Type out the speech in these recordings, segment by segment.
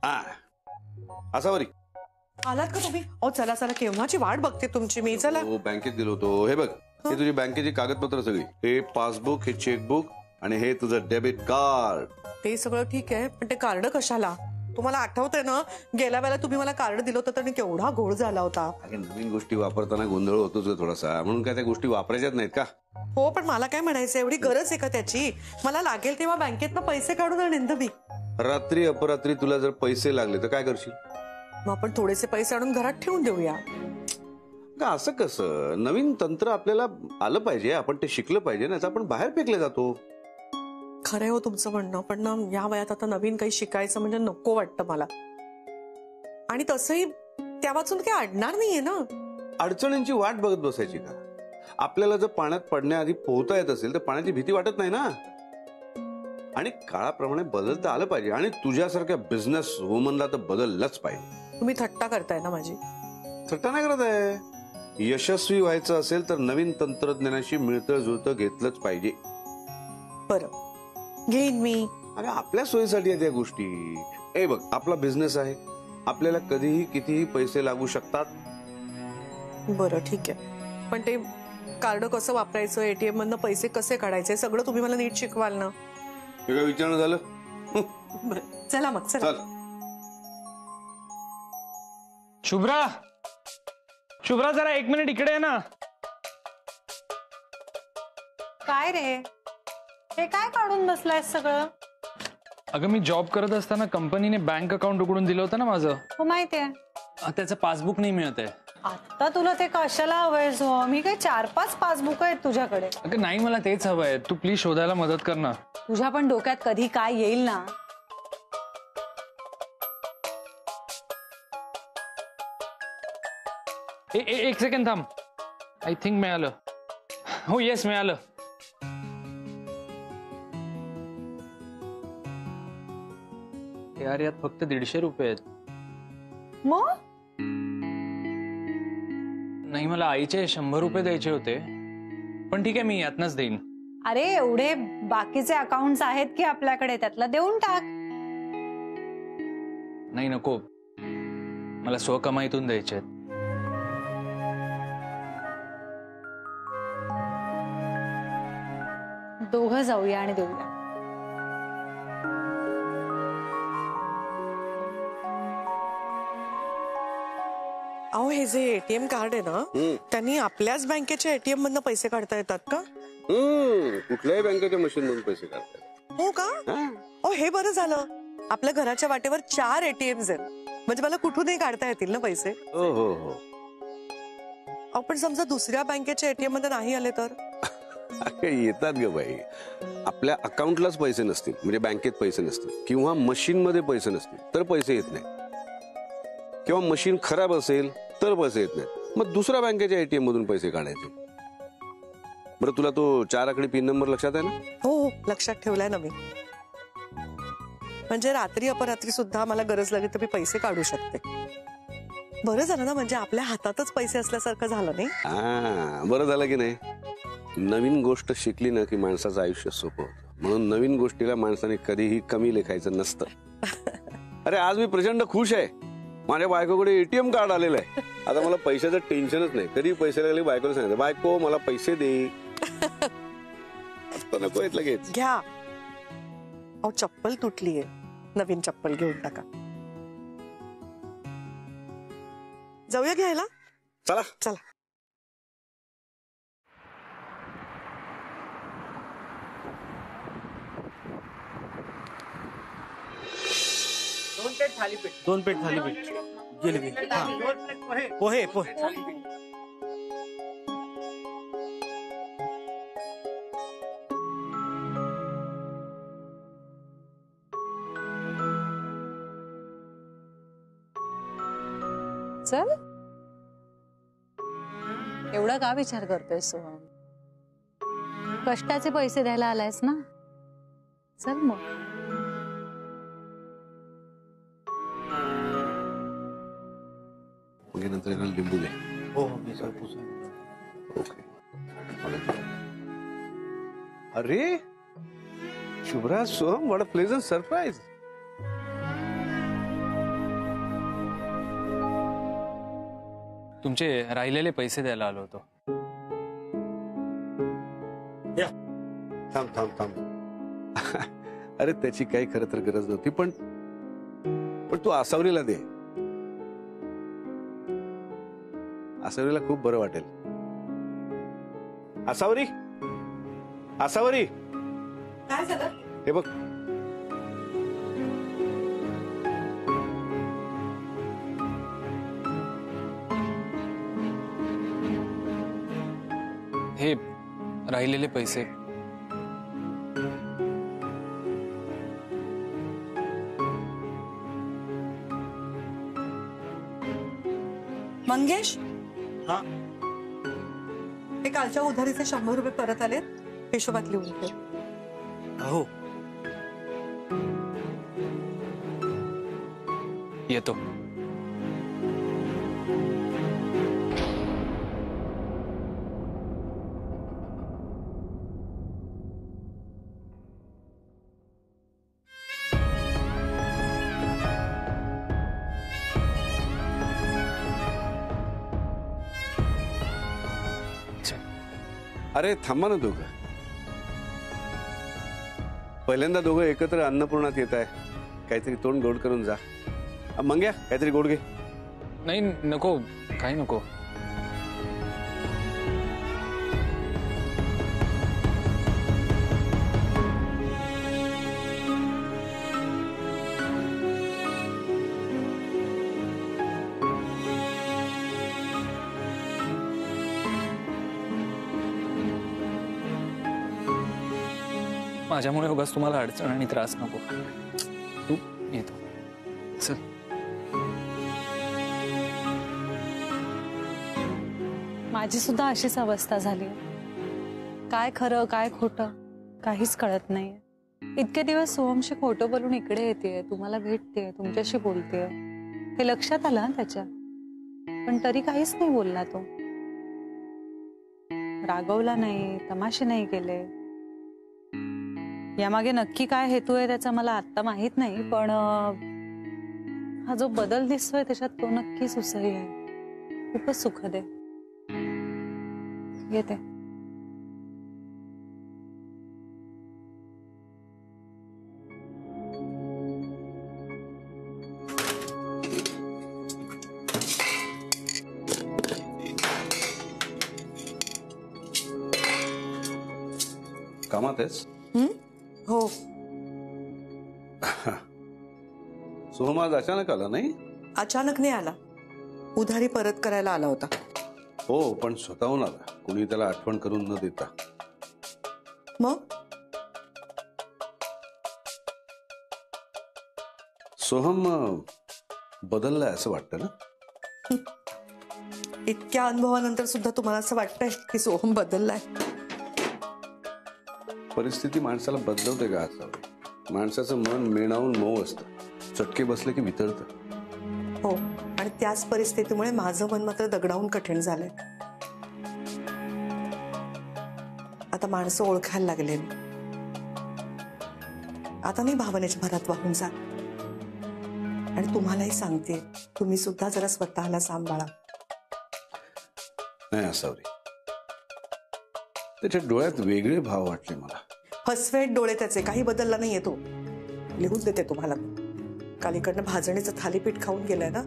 असावरी आलात का तुम्ही? चला चला, केव्हाची वाट बघते तुमची मी. चला. बँकेत गेलो होतो. हे बघ, हे तुझी बँकेची कागदपत्र सगळी, हे पासबुक, हे चेकबुक आणि हे तुझं डेबिट कार्ड. ते सगळं ठीक आहे, पण ते कार्ड कशाला? तुम्हाला आठवतंय ना, गेल्या वेळेला तुम्ही मला कार्ड दिलं होतं तर केवढा घोळ झाला होता. नवीन गोष्टी वापरताना गोंधळ होतोच थोडासा, म्हणून काय त्या गोष्टी वापरायच्याच नाहीत का? हो, पण मला काय म्हणायचं, एवढी गरज आहे का त्याची? मला लागेल तेव्हा बँकेतनं पैसे काढून आणेन मी. रात्री अपरात्री तुला जर पैसे लागले तर काय करशील? मग आपण थोडेसे पैसे आणून घरात ठेवून देऊया. का असं कसं? नवीन तंत्र आपल्याला आलं पाहिजे, आपण ते शिकलं पाहिजे ना, आपण बाहेर फेकले जातो. खरंय हो तुमचं म्हणणं, पण ना या वयात आता नवीन काही शिकायचं म्हणजे नको वाटतं मला. आणि तसंही त्या वाचून काही अडणार नाहीये ना. अडचणींची वाट बघत बसायची का? आपल्याला जर पाण्यात पडण्याआधी पोहता येत असेल तर पाण्याची भीती वाटत नाही ना. आणि काळाप्रमाणे बदलता आलं पाहिजे, आणि तुझ्यासारख्या बिझनेस वुमनला तर बदललंच पाहिजे. तुम्ही थट्टा करताय ना माझी? थट्टा नाही करत आहे. यशस्वी व्हायचं असेल तर नवीन तंत्रज्ञानाशी मिळतं जुळतं घेतलंच पाहिजे. बरं, घेईन मी. अरे आपल्या सोयीसाठी आहेत या गोष्टी. ए बघ, आपला बिझनेस आहे, आपल्याला कधीही कितीही पैसे लागू शकतात. बरं ठीक आहे, पण ते कार्ड कसं वापरायचं, एटीएम मधनं पैसे कसे काढायचे, सगळं तुम्ही मला नीट शिकवाल ना? हे काय विचारणं झालं? बरं चला मग, चला. शुभ्रा, शुभ्रा जरा 1 मिनिट इकडे आहे ना. काय रे, हे काय काढून बसलाय सगळं? अगं मी जॉब करत असताना कंपनीने बँक अकाउंट उघडून दिलं होतं ना माझं. हो माहितीये. त्याचं पासबुक नाही मिळत आहे. आता तुला ते कशाला हवंय? मी काय 4-5 पासबुक आहेत तुझ्याकडे. अगं नाही, मला तेच हवंय. तू प्लीज शोधायला मदत कर ना. तुझ्या पण डोक्यात कधी काय येईल ना. एक सेकंड थांब. आय थिंक मिळालं. हो येस, मिळालं. यार यात फक्त 150 रुपये आहेत. मग नाही, मला आईचे 100 रुपये द्यायचे होते, पण ठीक आहे, मी यातनच देईन. अरे एवढे बाकीचे अकाउंट्स आहेत की आपल्याकडे, त्यातला देऊन टाक. नाही नको, मला स्वकमाईतून द्यायचे आहेत. दोघं जाऊया आणि देऊया. अहो, हे जे एटीएम कार्ड आहे ना, त्यांनी आपल्याच बँकेच्या एटीएम मधनं पैसे काढता येतात का? कुठल्याही बँकेच्या मशीन मधून पैसे काढतात. हो का? अहो, हे बरं झालं. आपल्या घराच्या वाटेवर 4 एटीएम्स आहेत, म्हणजे मला कुठूनही काढता येतील ना पैसे. हो हो हो. आपण समजा दुसऱ्या बँकेच्या एटीएम मध्ये नाही आले तर? येतात ग बाई. आपल्या अकाउंटलाच पैसे नसतील, म्हणजे बँकेत पैसे नसतील, किंवा मशीन मध्ये पैसे नसतील तर पैसे येत नाही, किंवा मशीन खराब असेल तर पैसे येत नाहीत. मग दुसऱ्या बँकेच्या एटीएम मधून पैसे काढायचे. बरं, तुला तो 4 आकडी पिन नंबर लक्षात आहे ना? हो, लक्षात ठेवलाय ना मी. म्हणजे रात्री अपरात्री सुद्धा मला गरज लागली तर मी पैसे काढू शकते. बरं झालं ना, म्हणजे आपल्या हातातच पैसे असल्यासारखं झालं नाही. बरं झालं की नाही. नवीन गोष्ट शिकली ना की माणसाचं आयुष्य सोपं होतं, म्हणून नवीन गोष्टीला माणसाने कधीही कमी लेखायचं नसतं. अरे आज मी प्रचंड खुश आहे. माझ्या बायकोकडे एटीएम कार्ड आलेलं आहे. आता मला पैशाचं टेन्शनच नाही. कधी पैसे लागले बायकोला सांगितलं, बायको मला पैसे दे. नको येत लगेच. घ्या. अहो, चप्पल तुटलीये, नवीन चप्पल घेऊन टाका. जाऊया घ्यायला. चला चला. दोन प्लेट थालीपीठ जिलेबी. पोहे पोहे. चल, एवढा का विचार करतोय सोहम? कष्टाचे पैसे द्यायला आलायस ना, चल मग. नंतर लिंबू दे. हो. ओके. अरे Shubhra, Soham, what a pleasant surprise. तुमचे राहिलेले पैसे द्यायला आलो होतो. या. थांब थांब थांब. अरे त्याची काही खरं तर गरज नव्हती, पण तू आसावरीला दे. आसावरीला खूप बरं वाटेल. आसावरी, आसावरी, काय झालं? हे बघ. हे राहिलेले पैसे. मंगेश, हा हे कालच्या उधारीचे 100 रुपये परत आलेत, हिशोबात लिहून ठेव. हो. येतो. अरे थांबा ना दोघं. पहिल्यांदा दोघं एकत्र अन्नपूर्णात येत आहे. काहीतरी तोंड गोड करून जा. मंग्या, काहीतरी गोड घे. नाही नको, काही नको. माझ्यामुळे उगाच तुम्हाला अडचण आणि त्रास नको. तू येतो. चल. माझी सुद्धा अशीच अवस्था झाली. काय खरं काय खोटं काहीच कळत नाहीये. इतके दिवस सोहमशी खोटं बोलून इकडे येते, तुम्हाला भेटते, तुमच्याशी बोलते, हे लक्षात आलं ना त्याच्या. पण तरी काहीच नाही बोलला तो. रागवला नाही, तमाशे नाही केले. यामागे नक्की काय हेतू आहे त्याचा मला आत्ता माहित नाही, पण हा जो बदल दिसतोय त्याच्यात तो नक्की सुसही आहे. खूपच सुखद आहे. येते. कामात आहेस? हो. सोहम आज अचानक आला नाही? अचानक नाही आला, उधारी परत करायला आला होता. हो, पण स्वतःहून आला, कुणी त्याला आठवण करून न देता. मग सोहम बदललाय असं वाटतं ना? इतक्या अनुभवानंतर सुद्धा तुम्हाला असं वाटतंय की सोहम बदललाय? परिस्थिती माणसाला बदलवते का असावं? माणसाचं मन मेणावून मऊ असतं, चटके बसले की वितळतं. हो, आणि त्याच परिस्थितीमुळे माझं मन मात्र दगडावून कठीण झालंय. आता माणसं ओळखायला लागले. आता नाही भावनेच्या भरात वाहून जा. आणि तुम्हालाही सांगते, तुम्ही सुद्धा जरा स्वतःला सांभाळा. नाही असावरी, त्याच्या डोळ्यात वेगळे भाव वाटले मला. फसवेट डोळे त्याचे, काही बदलला नाहीये तो. लिहून देते तुम्हाला. काल इकडनं भाजणीचं थालीपीठ खाऊन गेलाय ना,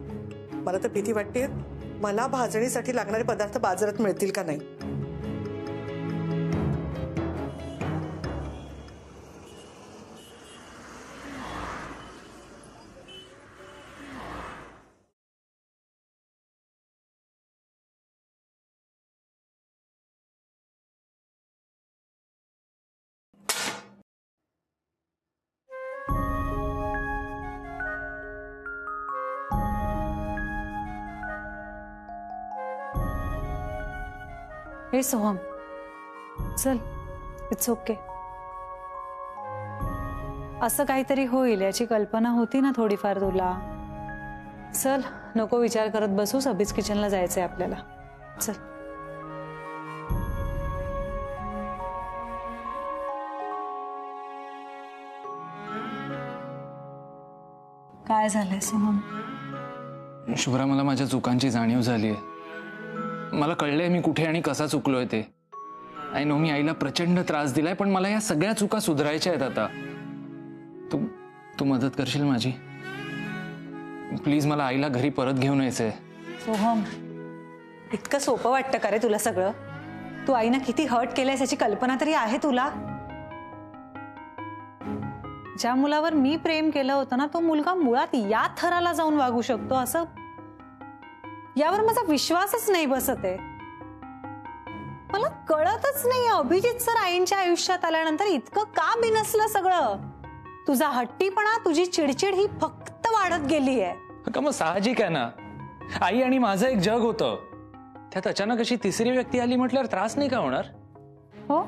मला तर भीती वाटते मला भाजणीसाठी लागणारे पदार्थ बाजारात मिळतील का नाही. हे सोहम, चल, इट्स ओके. असं काहीतरी होईल याची कल्पना होती ना थोडीफार तुला. चल, नको विचार करत बसू. सबीज किचनला जायचंय आपल्याला. चल. काय झालंय सोहम? शुभ्रा, मला माझ्या चुकांची जाणीव झाली आहे. मला कळलंय मी कुठे आणि कसा चुकलोय ते. आय नो मी आईला प्रचंड त्रास दिलाय, पण मला या सगळ्या चुका सुधारायच्या आहेत आता. तू मदत करशील माझी? प्लीज मला आईला घरी परत घेऊन यायचंय. सोहम, इतकं सोपं वाटतं का रे तुला सगळं? तू आईना किती हर्ट केलंयस याची कल्पना तरी आहे तुला? ज्या मुलावर मी प्रेम केलं होतं ना, तो मुलगा मुळात या थराला जाऊन वागू शकतो असं यावर माझा विश्वासच नाही बसत आहे. मला कळतच नाही अभिजित सर आईंच्या आयुष्यात आल्यानंतर इतकं का बिनसलं सगळं. तुझा हट्टीपणा, तुझी चिडचिड ही फक्त वाढत गेली आहे. का मग साहजिक आहे ना, आई आणि माझं एक जग होतं, त्यात अचानक अशी तिसरी व्यक्ती आली म्हटल्यावर त्रास नाही का होणार? हो,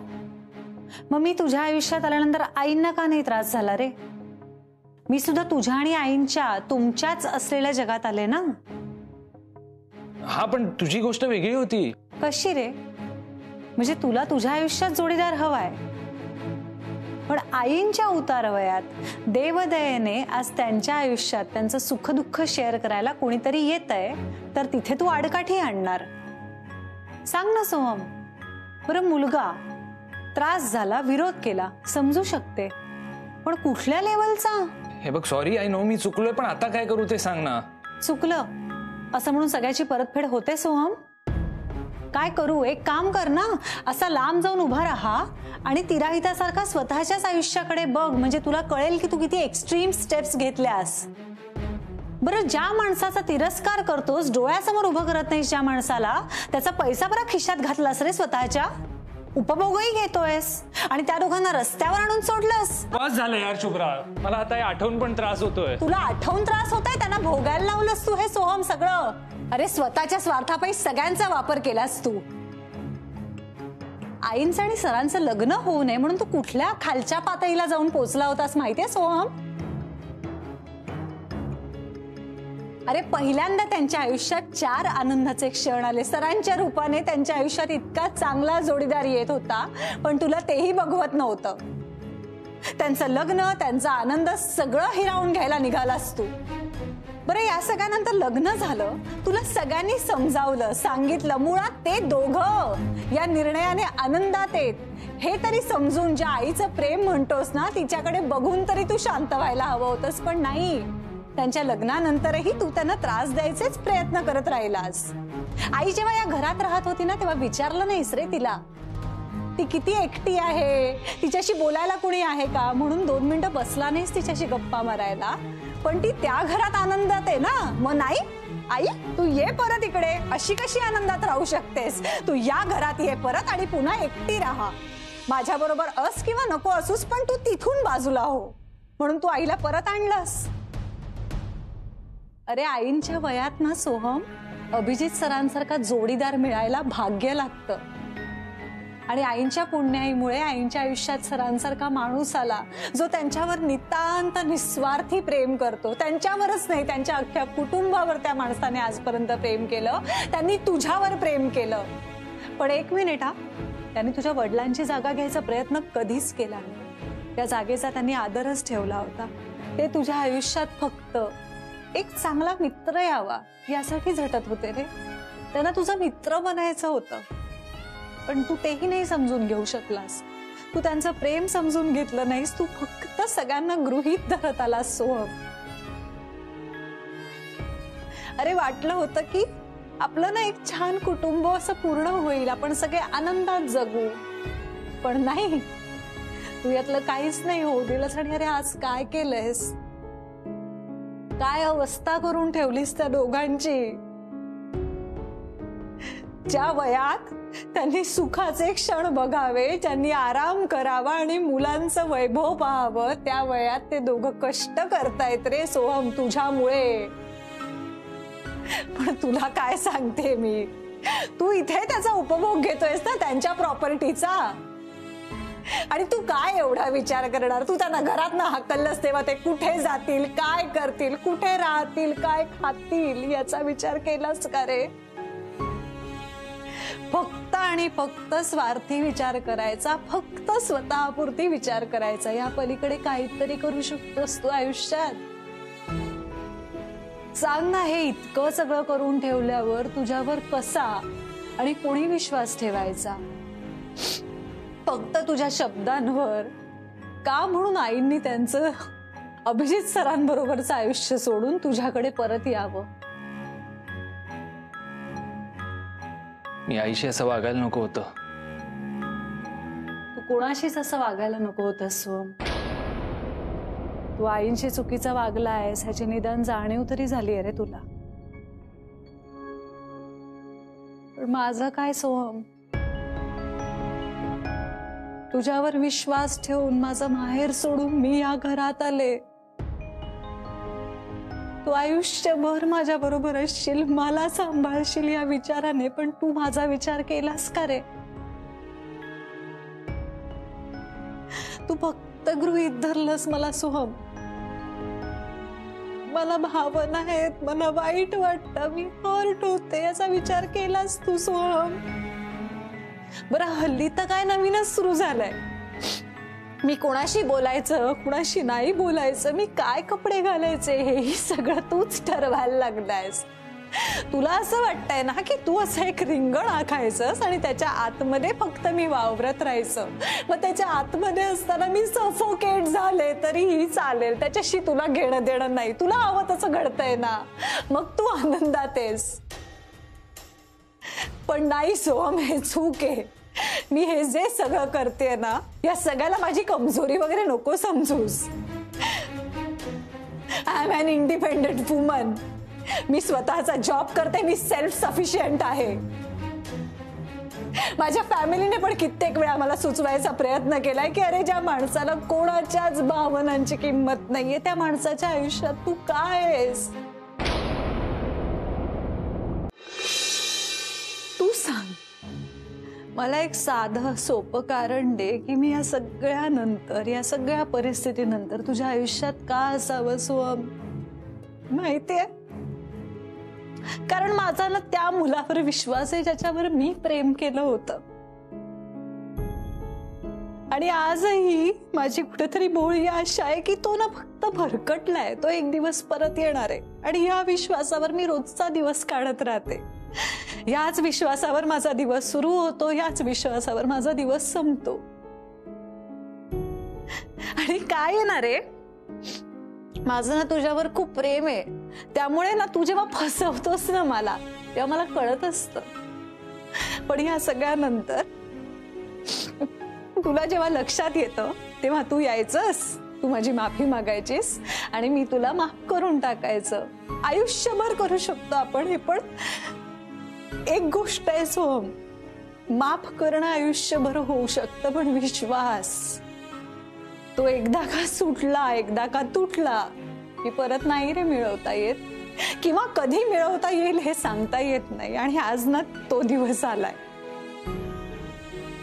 मग मी तुझ्या आयुष्यात आल्यानंतर आईंना का नाही त्रास झाला रे? मी सुद्धा तुझ्या आणि आईंच्या तुमच्याच असलेल्या जगात आले ना. हा, पण तुझी गोष्ट वेगळी होती. कशी रे? म्हणजे तुला तुझ्या आयुष्यात जोडीदार हवाय, पण आईंच्या उतारवयात देवदयेने आज त्यांच्या आयुष्यात त्यांचं सुख दुःख शेअर करायला कोणीतरी येतंय, तर तिथे तू आडकाठी आणणार? सांग ना सोहम. बरं, मुलगा त्रास झाला, विरोध केला, समजू शकते, पण कुठल्या लेवलचा? हे बघ, सॉरी, आय नो मी चुकलोय, पण आता काय करू ते सांग ना. चुकलं असं म्हणून सगळ्याची परतफेड होते सोहम? काय करू? एक काम कर ना, असा लांब जाऊन उभा राहा आणि तिराहितासारखा स्वतःच्याच आयुष्याकडे बघ, म्हणजे तुला कळेल की तू किती एक्स्ट्रीम स्टेप्स घेतल्यास. बरं, ज्या माणसाचा तिरस्कार करतोस, डोळ्यासमोर उभं करत नाहीस ज्या माणसाला, त्याचा पैसा बरा खिशात घातलास रे स्वतःच्या, उपभोगही घेतोयस आणि त्या दोघांना रस्त्यावर आणून सोडलंस. बस झालं यार, शुभ्रा, मला आता आठवून पण त्रास होतोय. तुला आठवून त्रास होतोय? त्यांना भोगायला लावलंस तू हे सोहम सगळं. अरे, स्वतःच्या स्वार्थापायी सगळ्यांचा वापर केलास तू. आईंचं आणि सरांचं लग्न होऊ नये म्हणून तू कुठल्या खालच्या पातळीला जाऊन पोचला होतास माहितीये सोहम? अरे, पहिल्यांदा त्यांच्या आयुष्यात 4 आनंदाचे क्षण आले. सरांच्या रूपाने त्यांच्या आयुष्यात इतका चांगला जोडीदार येत होता, पण तुला तेही बघवत नव्हतं. त्यांचं लग्न, त्यांचा आनंद सगळं हिरावून घ्यायला निघालास तू. बरं, या सगळ्यानंतर लग्न झालं, तुला सगळ्यांनी समजावलं, सांगितलं, मुळात ते दोघं या निर्णयाने आनंदात आहेत हे तरी समजून ज्या आईचं प्रेम म्हणतोस ना, तिच्याकडे बघून तरी तू शांत व्हायला हवं होतंस, पण नाही. त्यांच्या लग्नानंतरही तू त्यांना त्रास द्यायचेच प्रयत्न करत राहिलास. आई जेव्हा या घरात राहत होती ना, तेव्हा विचारलं नाहीस रे तिला ती किती एकटी आहे, तिच्याशी बोलायला कुणी आहे का म्हणून 2 मिनिटं बसला नाहीस तिच्याशी गप्पा मारायला. पण ती त्या घरात आनंदात आहे ना. मग नाही, आई तू ये परत इकडे, अशी कशी आनंदात राहू शकतेस? तू या घरात ये परत आणि पुन्हा एकटी राहा. माझ्या बरोबर अस किंवा नको असूस, पण तू तिथून बाजूला हो, म्हणून तू आईला परत आणलंस. अरे, आईंच्या वयात ना सोहम, अभिजित सरांसारखा जोडीदार मिळायला भाग्य लागतं. आणि आईंच्या पुण्याईमुळे आईंच्या आयुष्यात सरांसारखा माणूस आला, जो त्यांच्यावर नितांत निस्वार्थी प्रेम करतो. त्यांच्यावरच नाही, त्यांच्या अख्ख्या कुटुंबावर त्या माणसाने आजपर्यंत प्रेम केलं. त्यांनी तुझ्यावर प्रेम केलं. पण एक मिनिट हा, त्यांनी तुझ्या वडिलांची जागा घ्यायचा प्रयत्न कधीच केला नाही. त्या जागेचा त्यांनी आदरच ठेवला होता. ते तुझ्या आयुष्यात फक्त एक चांगला मित्र यावा यासाठी झटत होते रे. त्यांना तुझा मित्र बनायचं होतं, पण तू तेही नाही समजून घेऊ शकलास. तू त्यांचं प्रेम समजून घेतलं नाहीस. तू फक्त सगळ्यांना गृहीत धरत आलास सोहम. अरे, वाटलं होतं की आपलं ना एक छान कुटुंब असं पूर्ण होईल, आपण सगळे आनंदात जगू, पण नाही, तू यातलं काहीच नाही होऊ दिलंस. आणि अरे, आज काय केलंयस? काय अवस्था करून ठेवलीस त्या दोघांची. ज्या वयात त्यांनी सुखाचे क्षण बघावे, त्यांनी आराम करावा आणि मुलांचं वैभव पाहावं, त्या वयात ते दोघं कष्ट करतायत रे सोहम तुझ्यामुळे. पण तुला काय सांगते मी, तू इथे त्याचा उपभोग घेतोयस ना त्यांच्या प्रॉपर्टीचा. आणि तू काय एवढा विचार करणार? तू त्यांना घरात ना हाकललंस तेव्हा ते कुठे जातील, काय करतील, कुठे राहतील, काय खातील याचा विचार केलास का रे? फक्त आणि फक्त स्वार्थी विचार करायचा, फक्त स्वतःपुरती विचार करायचा. या पलीकडे काहीतरी करू शकतोस तू आयुष्यात? सांग ना, हे इतकं सगळं करून ठेवल्यावर तुझ्यावर कसा आणि कोणी विश्वास ठेवायचा? फक्त तुझ्या शब्दांवर? का म्हणून आईंनी त्यांचं अभिजित सरांबरोबरचं आयुष्य सोडून तुझ्याकडे परत यावं? मी आईशी असं वागायला नको होतं. तू कोणाशीच असं वागायला नको होतंस सोहम. तू आईंशी चुकीचा वागला आहेस ह्याची निदान जाणीव तरी झाली आहे रे तुला. पण माझं काय सोहम? तुझ्यावर विश्वास ठेवून माझं माहेर सोडून मी या घरात आले. तू आयुष्यभर माझ्या बरोबर असशील, मला सांभाळशील या विचाराने, पण तू माझा विचार केलास का रे? तू फक्त गृहीत धरलंस मला सोहम. मला भावना आहेत, मला वाईट वाटतं, मी हर्ट होते याचा विचार केलास तू सोहम? बरं हल्ली तर काय नवीनच सुरू झालंय. मी कोणाशी बोलायचं कुणाशी नाही बोलायचं, मी काय कपडे घालायचे हेही सगळं तूच ठरवायला लागलायस. तुला असं वाटतंय ना की तू असं एक रिंगण आखायचंस आणि त्याच्या आतमध्ये फक्त मी वावरत राहायचं. मग त्याच्या आतमध्ये असताना मी सफोकेट झाले तरीही चालेल, त्याच्याशी तुला घेणं देणं नाही. तुला हवं तसं घडतंय ना, मग तू आनंदात आहेस. पण नाही सोहम, हे चूक आहे. मी हे जे सगळं करते ना, या सगळ्याला माझी कमजोरी वगैरे नको समजूस. I am an independent woman. मी स्वतःचा जॉब करते, मी सेल्फ सफिशियंट आहे. माझ्या फॅमिलीने पण कित्येक वेळा मला सुचवायचा प्रयत्न केलाय की अरे ज्या माणसाला कोणाच्याच भावनांची किंमत नाहीये त्या माणसाच्या आयुष्यात तू काय आहेस? तू सांग मला एक साधं सोपं कारण दे की मी या सगळ्यानंतर, या सगळ्या परिस्थितीनंतर तुझ्या आयुष्यात का असावं सोहम? माहितीये, कारण माझा ना त्या मुलावर विश्वास आहे ज्याच्यावर मी प्रेम केलं होतं. आणि आजही माझी कुठेतरी भोळी आशा आहे की तो ना फक्त भरकटलाय, तो एक दिवस परत येणार आहे. आणि या विश्वासावर मी रोजचा दिवस काढत राहते. याच विश्वासावर माझा दिवस सुरू होतो, याच विश्वासावर माझा दिवस संपतो. आणि काय येणार आहे, माझं ना तुझ्यावर खूप प्रेम आहे. त्यामुळे ना तू जेव्हा फसवतोस ना मला, तेव्हा मला कळत असतं. पण या सगळ्यानंतर तुला जेव्हा लक्षात येतं तेव्हा तू यायचंस, तू माझी माफी मागायचीस आणि मी तुला माफ करून टाकायचं. आयुष्यभर करू शकतो आपण हे. पण एक गोष्ट आहे सोहम, माफ करणं आयुष्यभर होऊ शकतं, पण विश्वास तो एकदा का सुटला, एकदा का तुटला की परत नाही रे मिळवता येत. किंवा कधी मिळवता येईल हे सांगता येत नाही. आणि आज ना तो दिवस आलाय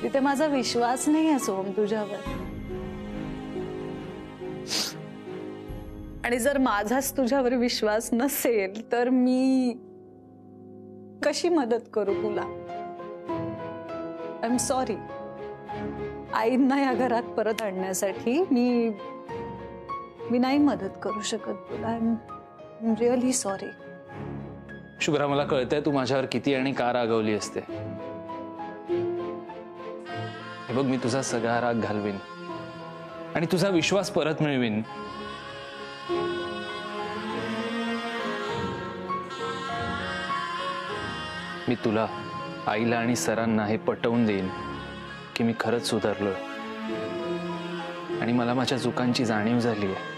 तिथे माझा विश्वास नाही आहे सोहम तुझ्यावर. आणि जर माझाच तुझ्यावर विश्वास नसेल तर मी कशी मदत करू तुला? I am sorry. आईंना या घरात परत आणण्यासाठी मी नाही मदत करू शकत तुला. I am really sorry. Shubhra, मला कळतंय तू माझ्यावर किती आणि का रागवली असते. हे बघ, मी तुझा सगळा राग घालवीन आणि तुझा विश्वास परत मिळवीन. मी तुला, आईला आणि सरांना हे पटवून देईन की मी खरंच सुधारलोय आणि मला माझ्या चुकांची जाणीव झाली आहे.